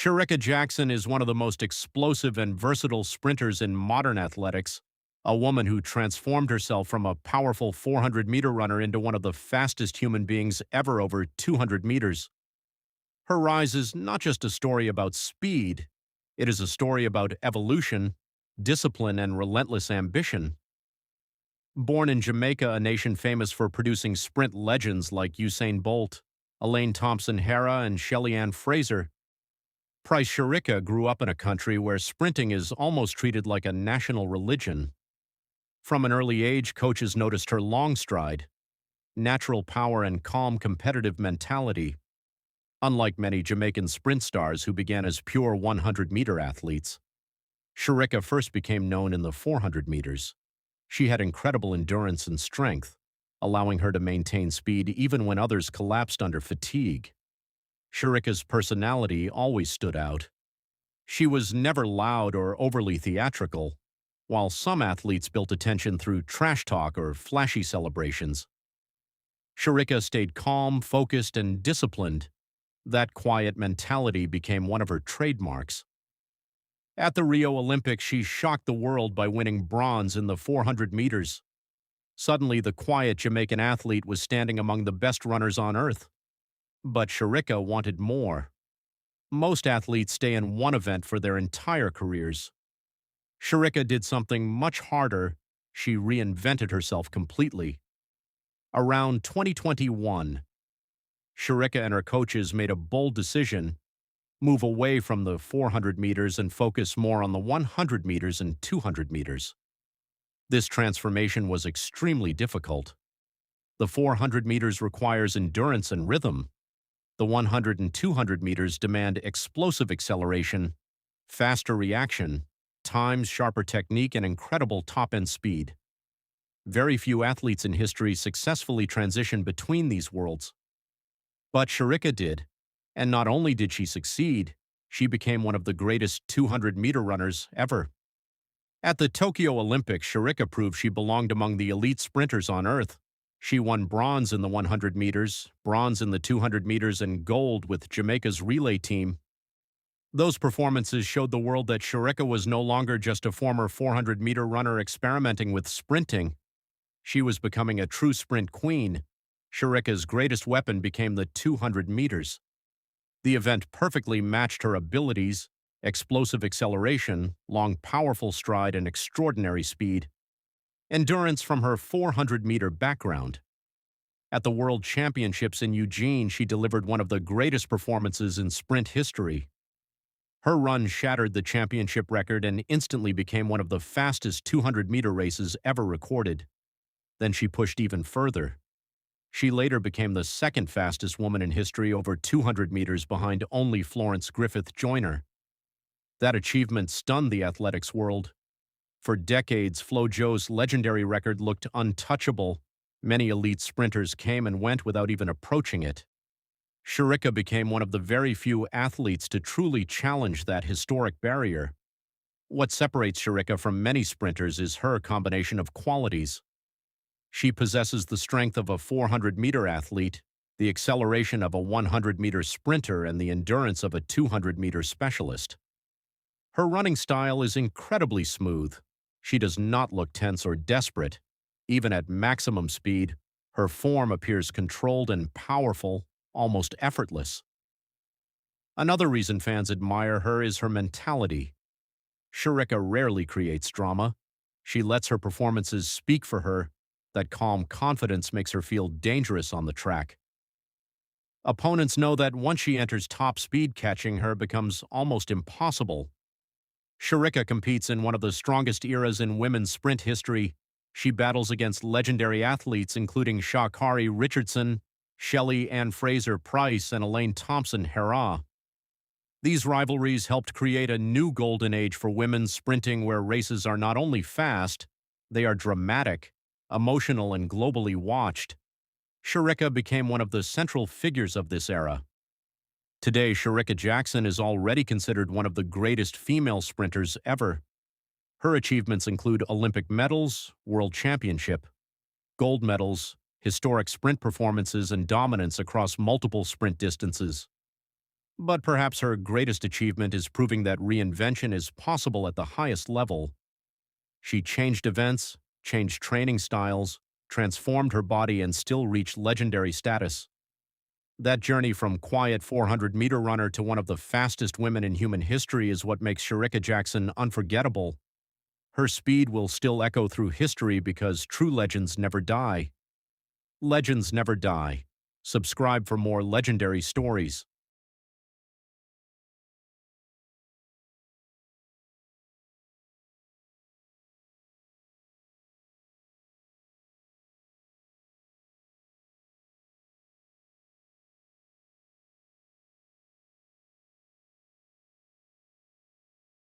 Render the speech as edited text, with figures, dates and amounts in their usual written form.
Shericka Jackson is one of the most explosive and versatile sprinters in modern athletics, a woman who transformed herself from a powerful 400-meter runner into one of the fastest human beings ever over 200 meters. Her rise is not just a story about speed, it is a story about evolution, discipline, and relentless ambition. Born in Jamaica, a nation famous for producing sprint legends like Usain Bolt, Elaine Thompson-Herah, and Shelly-Ann Fraser, Price Shericka grew up in a country where sprinting is almost treated like a national religion. From an early age, coaches noticed her long stride, natural power, and calm competitive mentality. Unlike many Jamaican sprint stars who began as pure 100-meter athletes, Shericka first became known in the 400 meters. She had incredible endurance and strength, allowing her to maintain speed even when others collapsed under fatigue. Shericka's personality always stood out. She was never loud or overly theatrical. While some athletes built attention through trash talk or flashy celebrations, Shericka stayed calm, focused, and disciplined. That quiet mentality became one of her trademarks. At the Rio Olympics, she shocked the world by winning bronze in the 400 meters. Suddenly, the quiet Jamaican athlete was standing among the best runners on earth. But Shericka wanted more. Most athletes stay in one event for their entire careers. Shericka did something much harder. She reinvented herself completely. Around 2021, Shericka and her coaches made a bold decision: move away from the 400 meters and focus more on the 100 meters and 200 meters. This transformation was extremely difficult. The 400 meters requires endurance and rhythm. The 100 and 200 meters demand explosive acceleration, faster reaction, times, sharper technique, and incredible top-end speed. Very few athletes in history successfully transitioned between these worlds. But Shericka did, and not only did she succeed, she became one of the greatest 200-meter runners ever. At the Tokyo Olympics, Shericka proved she belonged among the elite sprinters on Earth. She won bronze in the 100 meters, bronze in the 200 meters, and gold with Jamaica's relay team. Those performances showed the world that Shericka was no longer just a former 400-meter runner experimenting with sprinting. She was becoming a true sprint queen. Shericka's greatest weapon became the 200 meters. The event perfectly matched her abilities: explosive acceleration, long powerful stride, and extraordinary speed. Endurance from her 400-meter background. At the World Championships in Eugene, she delivered one of the greatest performances in sprint history. Her run shattered the championship record and instantly became one of the fastest 200-meter races ever recorded. Then she pushed even further. She later became the second fastest woman in history over 200 meters, behind only Florence Griffith Joyner. That achievement stunned the athletics world. For decades, FloJo's legendary record looked untouchable. Many elite sprinters came and went without even approaching it. Shericka became one of the very few athletes to truly challenge that historic barrier. What separates Shericka from many sprinters is her combination of qualities. She possesses the strength of a 400-meter athlete, the acceleration of a 100-meter sprinter, and the endurance of a 200-meter specialist. Her running style is incredibly smooth. She does not look tense or desperate. Even at maximum speed, her form appears controlled and powerful, almost effortless. Another reason fans admire her is her mentality. Shericka rarely creates drama. She lets her performances speak for her. That calm confidence makes her feel dangerous on the track. Opponents know that once she enters top speed, catching her becomes almost impossible. Shericka competes in one of the strongest eras in women's sprint history. She battles against legendary athletes including Sha'Carri Richardson, Shelly-Ann Fraser Price, and Elaine Thompson-Herah. These rivalries helped create a new golden age for women's sprinting, where races are not only fast, they are dramatic, emotional, and globally watched. Shericka became one of the central figures of this era. Today, Shericka Jackson is already considered one of the greatest female sprinters ever. Her achievements include Olympic medals, world championship, gold medals, historic sprint performances, and dominance across multiple sprint distances. But perhaps her greatest achievement is proving that reinvention is possible at the highest level. She changed events, changed training styles, transformed her body, and still reached legendary status. That journey from quiet 400-meter runner to one of the fastest women in human history is what makes Shericka Jackson unforgettable. Her speed will still echo through history because true legends never die. Legends never die. Subscribe for more legendary stories.